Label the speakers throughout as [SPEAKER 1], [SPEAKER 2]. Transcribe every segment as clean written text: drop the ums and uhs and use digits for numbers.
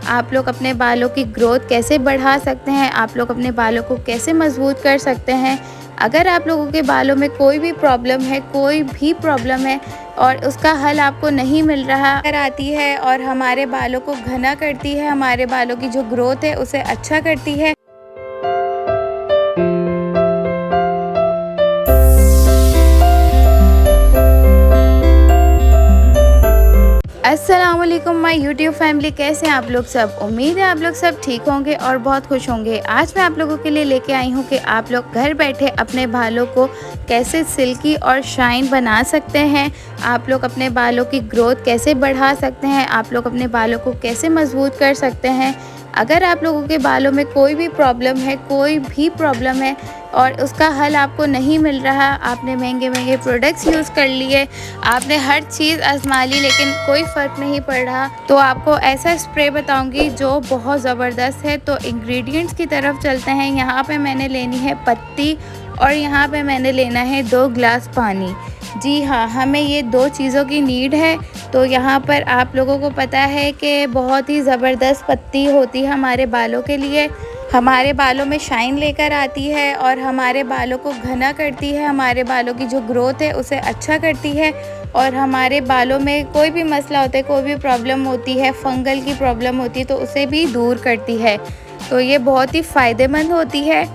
[SPEAKER 1] आप लोग अपने बालों की ग्रोथ कैसे बढ़ा सकते हैं, आप लोग अपने बालों को कैसे मजबूत कर सकते हैं। अगर आप लोगों के बालों में कोई भी प्रॉब्लम है और उसका हल आपको नहीं मिल रहा, अगर आती है और हमारे बालों को घना करती है, हमारे बालों की जो ग्रोथ है उसे अच्छा करती है। अस्सलामुअलैकुम माय यूट्यूब फैमिली, कैसे हैं आप लोग सब। उम्मीद है आप लोग सब ठीक होंगे और बहुत खुश होंगे। आज मैं आप लोगों के लिए लेके आई हूँ कि आप लोग घर बैठे अपने बालों को कैसे सिल्की और शाइन बना सकते हैं, आप लोग अपने बालों की ग्रोथ कैसे बढ़ा सकते हैं, आप लोग अपने बालों को कैसे मजबूत कर सकते हैं। अगर आप लोगों के बालों में कोई भी प्रॉब्लम है और उसका हल आपको नहीं मिल रहा, आपने महंगे प्रोडक्ट्स यूज़ कर लिए, आपने हर चीज़ आजमा ली लेकिन कोई फ़र्क नहीं पड़ रहा, तो आपको ऐसा स्प्रे बताऊंगी जो बहुत ज़बरदस्त है। तो इंग्रेडिएंट्स की तरफ चलते हैं। यहाँ पे मैंने लेनी है पत्ती और यहाँ पे मैंने लेना है 2 गिलास पानी। जी हाँ, हमें ये 2 चीज़ों की नीड है। तो यहाँ पर आप लोगों को पता है कि बहुत ही ज़बरदस्त पत्ती होती है हमारे बालों के लिए, हमारे बालों में शाइन लेकर आती है और हमारे बालों को घना करती है, हमारे बालों की जो ग्रोथ है उसे अच्छा करती है और हमारे बालों में कोई भी मसला होता है, कोई भी प्रॉब्लम होती है, फंगल की प्रॉब्लम होती है तो उसे भी दूर करती है। तो ये बहुत ही फ़ायदेमंद होती है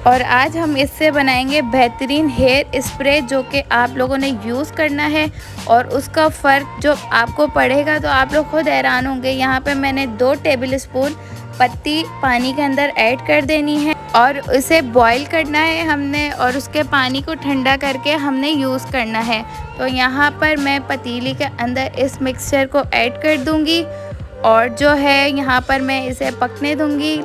[SPEAKER 1] और आज हम इससे बनाएंगे बेहतरीन हेयर स्प्रे जो कि आप लोगों ने यूज़ करना है और उसका फ़र्क जो आपको पड़ेगा तो आप लोग खुद हैरान होंगे। यहाँ पे मैंने 2 टेबल स्पून पत्ती पानी के अंदर ऐड कर देनी है और उसे बॉईल करना है हमने और उसके पानी को ठंडा करके हमने यूज़ करना है। तो यहाँ पर मैं पतीली के अंदर इस मिक्सचर को ऐड कर दूँगी और जो है यहाँ पर मैं इसे पकने दूँगी।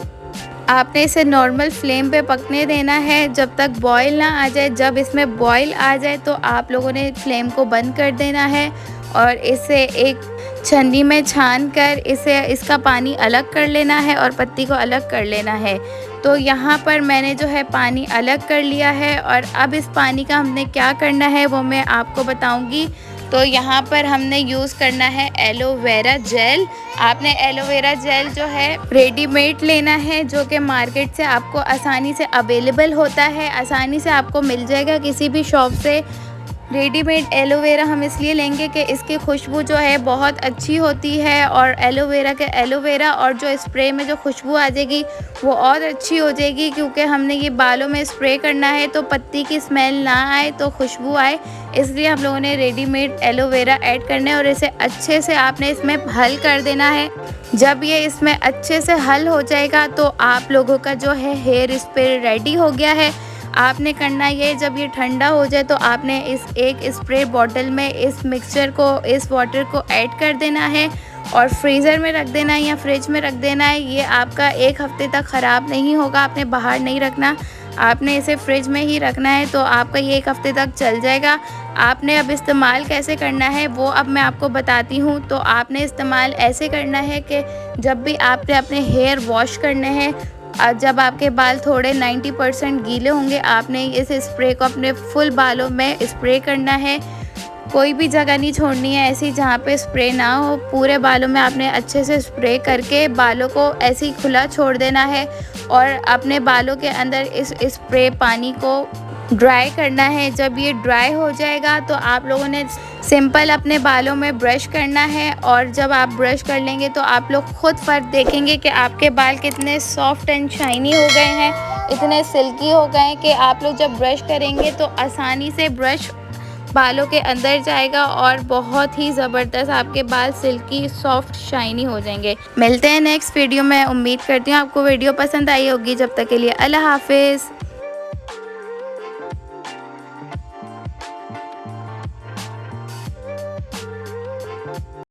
[SPEAKER 1] आपने इसे नॉर्मल फ्लेम पे पकने देना है जब तक बॉईल ना आ जाए। जब इसमें बॉईल आ जाए तो आप लोगों ने फ्लेम को बंद कर देना है और इसे एक छन्नी में छान कर इसका पानी अलग कर लेना है और पत्ती को अलग कर लेना है। तो यहाँ पर मैंने जो है पानी अलग कर लिया है और अब इस पानी का हमने क्या करना है वो मैं आपको बताऊँगी। तो यहाँ पर हमने यूज़ करना है एलोवेरा जेल। आपने एलोवेरा जेल जो है रेडीमेड लेना है जो कि मार्केट से आपको आसानी से अवेलेबल होता है, आसानी से आपको मिल जाएगा किसी भी शॉप से। रेडीमेड एलोवेरा हम इसलिए लेंगे कि इसकी खुशबू जो है बहुत अच्छी होती है और एलोवेरा और जो स्प्रे में जो खुशबू आ जाएगी वो और अच्छी हो जाएगी, क्योंकि हमने ये बालों में स्प्रे करना है तो पत्ती की स्मेल ना आए तो खुशबू आए, इसलिए हम लोगों ने रेडीमेड एलोवेरा ऐड करना है और इसे अच्छे से आपने इसमें हल कर देना है। जब ये इसमें अच्छे से हल हो जाएगा तो आप लोगों का जो है हेयर स्प्रे रेडी हो गया है। आपने करना ये, जब ये ठंडा हो जाए तो आपने इस एक स्प्रे बॉटल में इस मिक्सचर को, इस वाटर को ऐड कर देना है और फ्रीज़र में रख देना है या फ्रिज में रख देना है। ये आपका 1 हफ्ते तक ख़राब नहीं होगा, आपने बाहर नहीं रखना, आपने इसे फ्रिज में ही रखना है तो आपका ये 1 हफ्ते तक चल जाएगा। आपने अब इस्तेमाल कैसे करना है वो अब मैं आपको बताती हूँ। तो आपने इस्तेमाल ऐसे करना है कि जब भी आपने अपने हेयर वॉश करने हैं, जब आपके बाल थोड़े 90% गीले होंगे, आपने इस स्प्रे को अपने फुल बालों में स्प्रे करना है। कोई भी जगह नहीं छोड़नी है ऐसी जहाँ पे स्प्रे ना हो, पूरे बालों में आपने अच्छे से स्प्रे करके बालों को ऐसे ही खुला छोड़ देना है और अपने बालों के अंदर इस स्प्रे पानी को ड्राई करना है। जब ये ड्राई हो जाएगा तो आप लोगों ने सिंपल अपने बालों में ब्रश करना है और जब आप ब्रश कर लेंगे तो आप लोग खुद फ़र्क देखेंगे कि आपके बाल कितने सॉफ्ट एंड शाइनी हो गए हैं, इतने सिल्की हो गए हैं कि आप लोग जब ब्रश करेंगे तो आसानी से ब्रश बालों के अंदर जाएगा और बहुत ही ज़बरदस्त आपके बाल सिल्की सॉफ्ट शाइनी हो जाएंगे। मिलते हैं नेक्स्ट वीडियो में। उम्मीद करती हूँ आपको वीडियो पसंद आई होगी। जब तक के लिए अल्लाह हाफिज़।